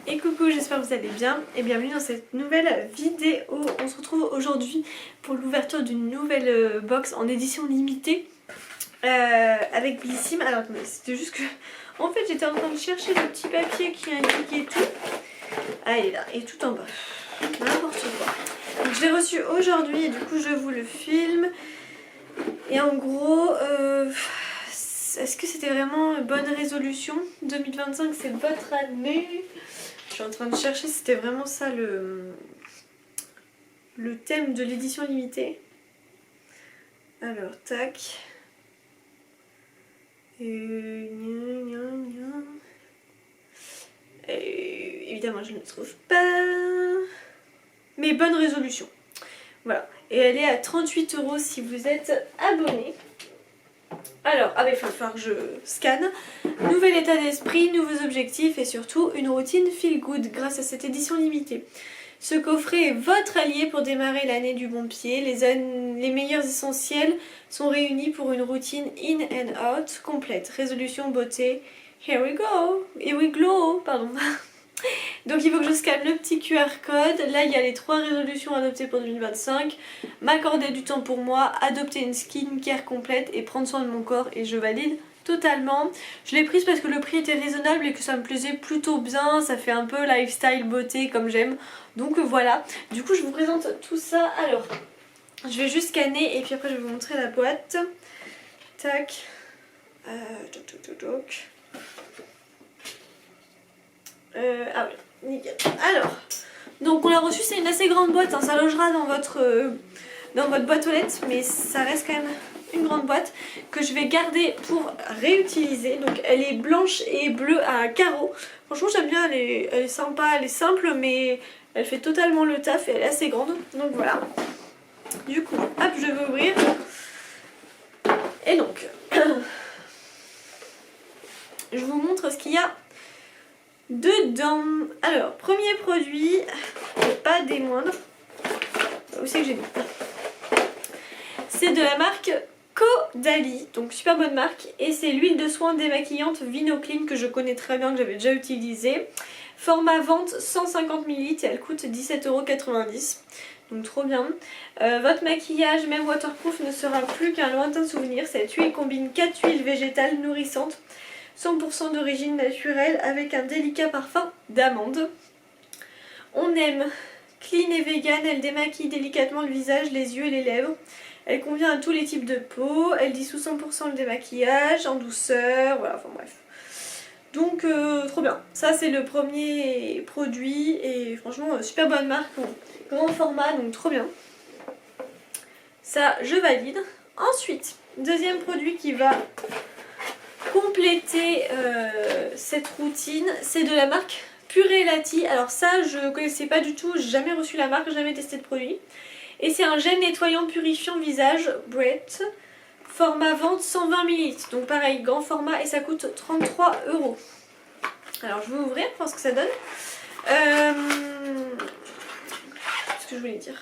Et coucou, j'espère que vous allez bien et bienvenue dans cette nouvelle vidéo. On se retrouve aujourd'hui pour l'ouverture d'une nouvelle box en édition limitée avec Blissim. Alors attendez, c'était juste que en fait j'étais en train de chercher le petit papier qui indiquait tout. Ah, il est là, et tout en bas, n'importe quoi. Donc je l'ai reçu aujourd'hui et du coup je vous le filme. Et en gros, est-ce que c'était vraiment une bonne résolution? 2025 c'est votre année. Je suis en train de chercher si c'était vraiment ça le thème de l'édition limitée. Alors, tac. Et évidemment, je ne le trouve pas. Mais bonne résolution. Voilà. Et elle est à 38 € si vous êtes abonné. Alors, il va falloir que je scanne. Nouvel état d'esprit, nouveaux objectifs et surtout une routine feel good grâce à cette édition limitée. Ce coffret est votre allié pour démarrer l'année du bon pied. Les meilleurs essentiels sont réunis pour une routine in and out complète. Résolution beauté. Here we go. Here we glow. Pardon. Donc il faut que je scanne le petit QR code. Là il y a les 3 résolutions adoptées pour 2025. M'accorder du temps pour moi, adopter une skincare complète et prendre soin de mon corps, et je valide totalement. Je l'ai prise parce que le prix était raisonnable et que ça me plaisait plutôt bien. Ça fait un peu lifestyle beauté comme j'aime. Donc voilà. Du coup je vous présente tout ça. Alors je vais juste scanner et puis après je vais vous montrer la boîte. Tac. Ah oui, nickel. Alors, donc on l'a reçu, c'est une assez grande boîte, hein, ça logera dans votre boîte aux lettres, mais ça reste quand même une grande boîte que je vais garder pour réutiliser. Donc elle est blanche et bleue à carreaux. Franchement j'aime bien, elle est sympa, elle est simple, mais elle fait totalement le taf et elle est assez grande. Donc voilà. Du coup, hop, je vais ouvrir. Et donc, je vous montre ce qu'il y a dedans. Alors, premier produit, pas des moindres. Où c'est que j'ai mis? C'est de la marque Caudalie, donc super bonne marque. Et c'est l'huile de soin démaquillante Vinoclean que je connais très bien, que j'avais déjà utilisée. Format vente 150 ml et elle coûte 17,90 €. Donc trop bien. Votre maquillage, même waterproof, ne sera plus qu'un lointain souvenir. Cette huile combine 4 huiles végétales nourrissantes 100% d'origine naturelle avec un délicat parfum d'amande. On aime clean et vegan, elle démaquille délicatement le visage, les yeux et les lèvres. Elle convient à tous les types de peau, elle dissout 100% le démaquillage en douceur, voilà, enfin bref. Donc trop bien. Ça c'est le premier produit et franchement super bonne marque, grand format, donc trop bien. Ça je valide. Ensuite, deuxième produit qui va compléter cette routine, c'est de la marque Purellati. Alors ça je connaissais pas du tout, j'ai jamais reçu la marque, jamais testé de produit. Et c'est un gel nettoyant purifiant visage Brett, format vente 120 ml. Donc pareil, grand format et ça coûte 33 €. Alors je vais ouvrir, voir ce que ça donne. Qu'est-ce que je voulais dire?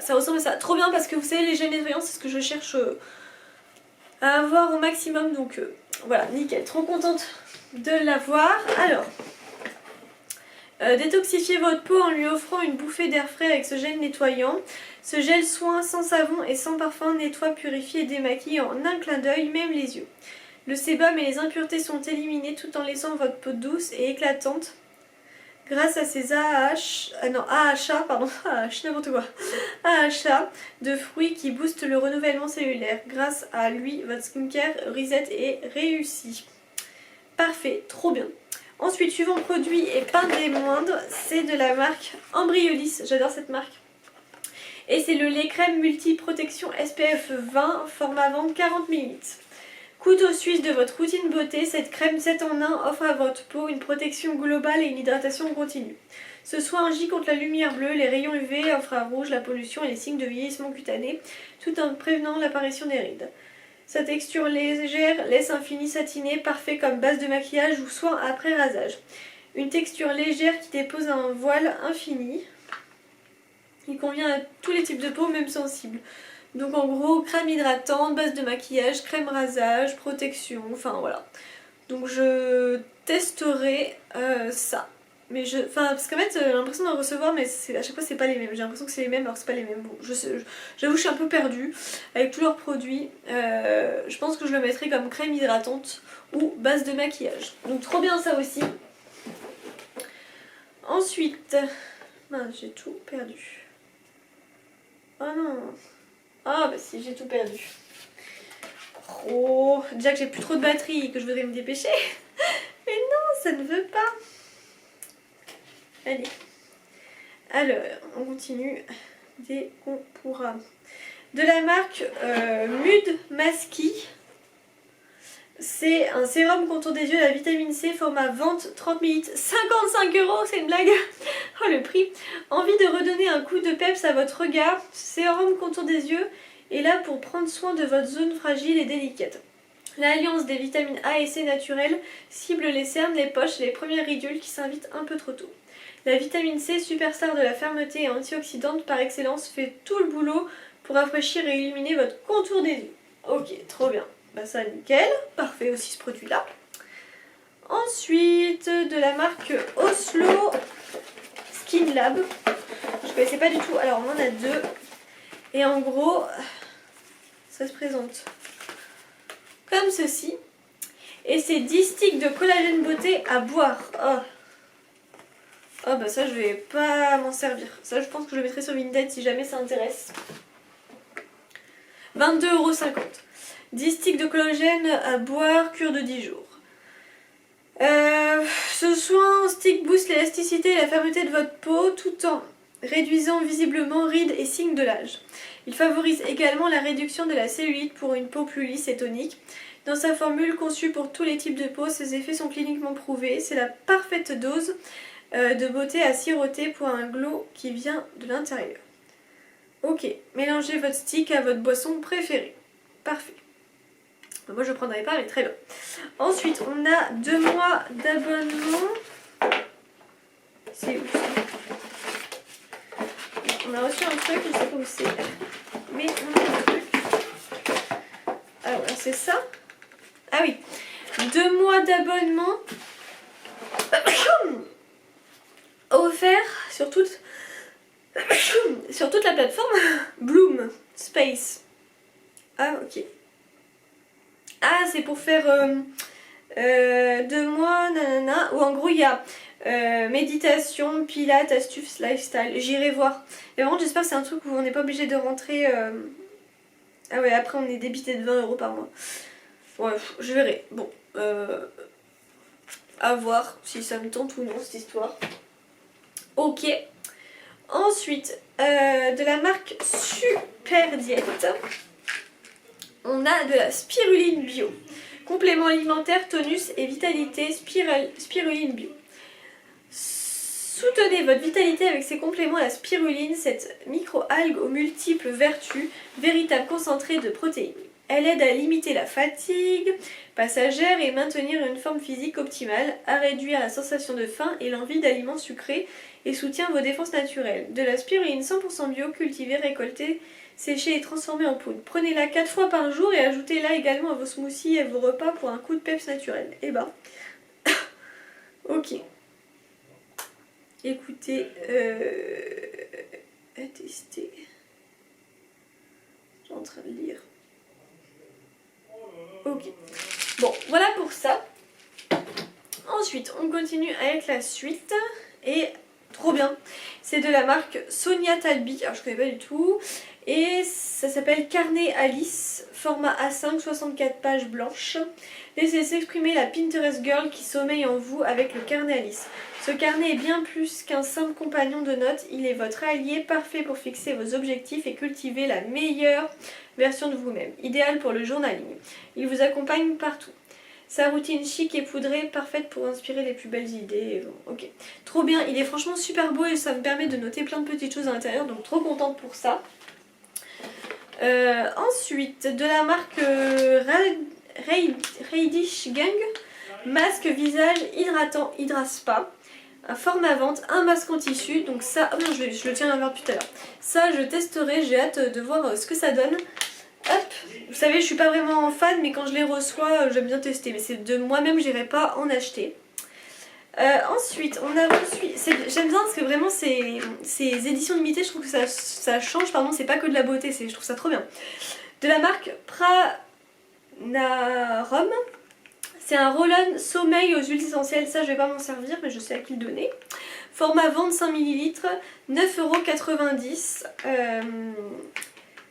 Ça ressemble à ça. Trop bien parce que vous savez, les gels nettoyants, c'est ce que je cherche à avoir au maximum. Donc voilà, nickel. Trop contente de l'avoir. Alors, détoxifiez votre peau en lui offrant une bouffée d'air frais avec ce gel nettoyant. Ce gel soin sans savon et sans parfum nettoie, purifie et démaquille en un clin d'œil, même les yeux. Le sébum et les impuretés sont éliminés tout en laissant votre peau douce et éclatante grâce à ces AHA de fruits qui boostent le renouvellement cellulaire. Grâce à lui, votre skincare reset est réussi. Parfait, trop bien. Ensuite, suivant produit et pas des moindres, c'est de la marque Embryolisse. J'adore cette marque. Et c'est le lait crème multi-protection SPF 20, format vente 40 ml. Couteau suisse de votre routine beauté, cette crème 7 en 1 offre à votre peau une protection globale et une hydratation continue. Ce soin agit contre la lumière bleue, les rayons UV, infrarouge, la pollution et les signes de vieillissement cutané, tout en prévenant l'apparition des rides. Sa texture légère laisse un fini satiné, parfait comme base de maquillage ou soin après rasage. Une texture légère qui dépose un voile infini. Il convient à tous les types de peau, même sensibles. Donc en gros, crème hydratante, base de maquillage, crème rasage, protection, enfin voilà. Donc je testerai ça. Mais parce qu'en fait j'ai l'impression d'en recevoir mais à chaque fois c'est pas les mêmes. J'ai l'impression que c'est les mêmes alors que c'est pas les mêmes. Bon, j'avoue je suis un peu perdue avec tous leurs produits. Je pense que je le mettrai comme crème hydratante ou base de maquillage. Donc trop bien ça aussi. Ensuite, j'ai tout perdu. Oh non. Ah bah si, j'ai tout perdu. Oh, déjà que j'ai plus trop de batterie et que je voudrais me dépêcher. Mais non, ça ne veut pas. Allez. Alors, on continue dès qu'on pourra. De la marque Mud Masky. C'est un sérum contour des yeux à la vitamine C, format vente 30 ml, 55 €, c'est une blague. Oh le prix. Envie de redonner un coup de peps à votre regard. Sérum contour des yeux est là pour prendre soin de votre zone fragile et délicate. L'alliance des vitamines A et C naturelles cible les cernes, les poches et les premières ridules qui s'invitent un peu trop tôt. La vitamine C, superstar de la fermeté et antioxydante par excellence, fait tout le boulot pour rafraîchir et illuminer votre contour des yeux. Ok, trop bien. Bah ça nickel, parfait aussi ce produit là. Ensuite de la marque Oslo Skin Lab. Je connaissais pas du tout, alors on en a deux. Et en gros, ça se présente comme ceci. Et c'est 10 sticks de collagène beauté à boire. Oh bah ça je vais pas m'en servir. Ça je pense que je le mettrai sur Vinted si jamais ça intéresse. 22,50 €. 10 sticks de collagène à boire, cure de 10 jours. Ce soin stick booste l'élasticité et la fermeté de votre peau tout en réduisant visiblement rides et signes de l'âge. Il favorise également la réduction de la cellulite pour une peau plus lisse et tonique. Dans sa formule conçue pour tous les types de peau, ses effets sont cliniquement prouvés. C'est la parfaite dose de beauté à siroter pour un glow qui vient de l'intérieur. Ok, mélangez votre stick à votre boisson préférée. Parfait. Moi je ne prendrai pas mais très bien. Ensuite on a 2 mois d'abonnement. C'est où ça? On a reçu un truc, je ne sais pas où c'est. Mais on a un truc. Alors c'est ça. Ah oui. 2 mois d'abonnement offert sur toute la plateforme Bloom Space. Ah ok. Ah, c'est pour faire 2 mois, nanana, où en gros il y a méditation, pilates, astuces, lifestyle. J'irai voir. Et vraiment, j'espère que c'est un truc où on n'est pas obligé de rentrer. Ah ouais, après on est débité de 20 € par mois. Ouais, je verrai. Bon, à voir si ça me tente ou non cette histoire. Ok. Ensuite, de la marque Super Diète. On a de la spiruline bio. Complément alimentaire, tonus et vitalité, spiruline bio. Soutenez votre vitalité avec ces compléments à la spiruline, cette micro-algue aux multiples vertus, véritable concentré de protéines. Elle aide à limiter la fatigue passagère et maintenir une forme physique optimale, à réduire la sensation de faim et l'envie d'aliments sucrés et soutient vos défenses naturelles. De la spiruline 100% bio, cultivée, récoltée, séchée et transformée en poudre. Prenez-la 4 fois par jour et ajoutez-la également à vos smoothies et à vos repas pour un coup de peps naturel. Eh ben, ok. Écoutez, à tester. Je suis en train de lire. Ok. Bon, voilà pour ça. Ensuite, on continue avec la suite. Et trop bien. C'est de la marque Sonia Talbi. Alors, je connais pas du tout. Et ça s'appelle Carnet Alice, format A5, 64 pages blanches. Laissez s'exprimer la Pinterest Girl qui sommeille en vous avec le Carnet Alice. Ce carnet est bien plus qu'un simple compagnon de notes, il est votre allié parfait pour fixer vos objectifs et cultiver la meilleure version de vous-même, idéal pour le journaling. Il vous accompagne partout. Sa routine chic et poudrée, parfaite pour inspirer les plus belles idées. Bon, ok, trop bien, il est franchement super beau et ça me permet de noter plein de petites choses à l'intérieur, donc trop contente pour ça. Ensuite, de la marque Radish Gang, masque visage hydratant Hydra Spa, un format vente, un masque en tissu, donc ça, oh non, je le tiens à voir tout à l'heure. Ça, je testerai, j'ai hâte de voir ce que ça donne. Hop, vous savez, je suis pas vraiment fan, mais quand je les reçois, j'aime bien tester, mais c'est de moi-même, j'irai pas en acheter. Ensuite, on a reçu, j'aime bien parce que vraiment ces éditions limitées, je trouve que ça change, pardon, c'est pas que de la beauté, je trouve ça trop bien. De la marque Pranarum, c'est un roll-on sommeil aux huiles essentielles, ça je vais pas m'en servir mais je sais à qui le donner. Format 25 ml, 9,90 €.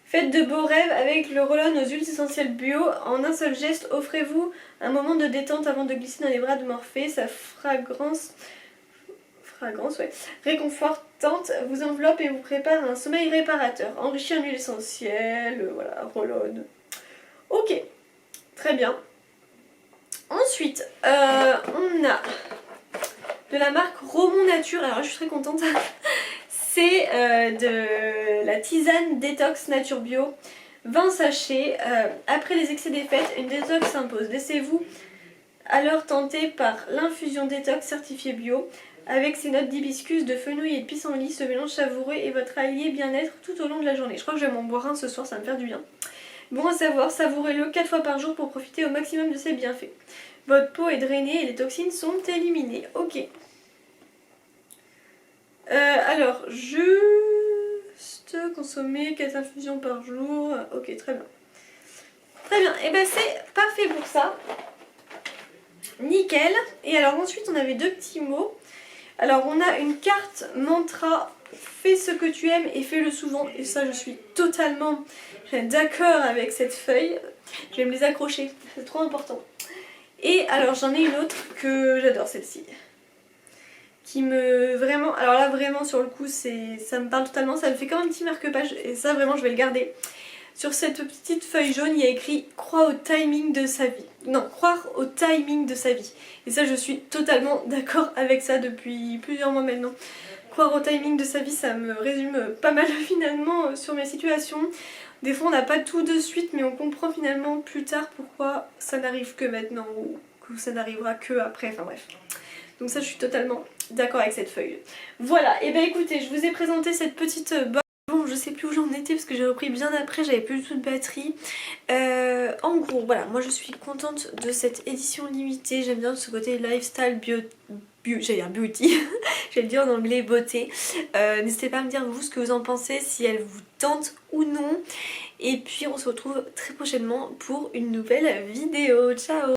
Faites de beaux rêves avec le roll-on aux huiles essentielles bio. En un seul geste, offrez-vous un moment de détente avant de glisser dans les bras de Morphée. Sa fragrance ouais, réconfortante vous enveloppe et vous prépare un sommeil réparateur. Enrichi en huile essentielle, voilà, roll-on. Ok, très bien. Ensuite, on a de la marque Romont Nature. Alors je suis très contente. C'est de la tisane détox nature bio, 20 sachets. Après les excès des fêtes, une détox s'impose. Laissez-vous alors tenter par l'infusion détox certifiée bio. Avec ses notes d'hibiscus, de fenouil et de pissenlit, ce mélange savoureux est votre allié bien-être tout au long de la journée. Je crois que je vais m'en boire un ce soir, ça va me faire du bien. Bon à savoir, savourez-le 4 fois par jour pour profiter au maximum de ses bienfaits. Votre peau est drainée et les toxines sont éliminées. Ok. Alors, juste consommer 4 infusions par jour. Ok, très bien. Très bien, et ben c'est parfait pour ça. Nickel. Et alors ensuite, on avait deux petits mots. Alors, on a une carte mantra. Fais ce que tu aimes et fais-le souvent. Et ça, je suis totalement d'accord avec cette feuille. Je vais me les accrocher, c'est trop important. Et alors, j'en ai une autre que j'adore, celle-ci. Qui me vraiment, alors là vraiment sur le coup ça me parle totalement, ça me fait comme un petit marque-page et ça vraiment je vais le garder. Sur cette petite feuille jaune il y a écrit croire au timing de sa vie. Non, croire au timing de sa vie. Et ça je suis totalement d'accord avec ça depuis plusieurs mois maintenant. Croire au timing de sa vie, ça me résume pas mal finalement sur mes situations. Des fois on n'a pas tout de suite mais on comprend finalement plus tard pourquoi ça n'arrive que maintenant ou que ça n'arrivera que après, enfin bref. Donc ça je suis totalement d'accord avec cette feuille. Voilà, et ben écoutez, je vous ai présenté cette petite box. Bon, je sais plus où j'en étais parce que j'ai repris bien après, j'avais plus du tout de batterie. En gros, voilà, moi je suis contente de cette édition limitée. J'aime bien ce côté lifestyle, j'allais dire beauty, je vais le dire en anglais, beauté. N'hésitez pas à me dire vous ce que vous en pensez, si elle vous tente ou non. Et puis on se retrouve très prochainement pour une nouvelle vidéo. Ciao!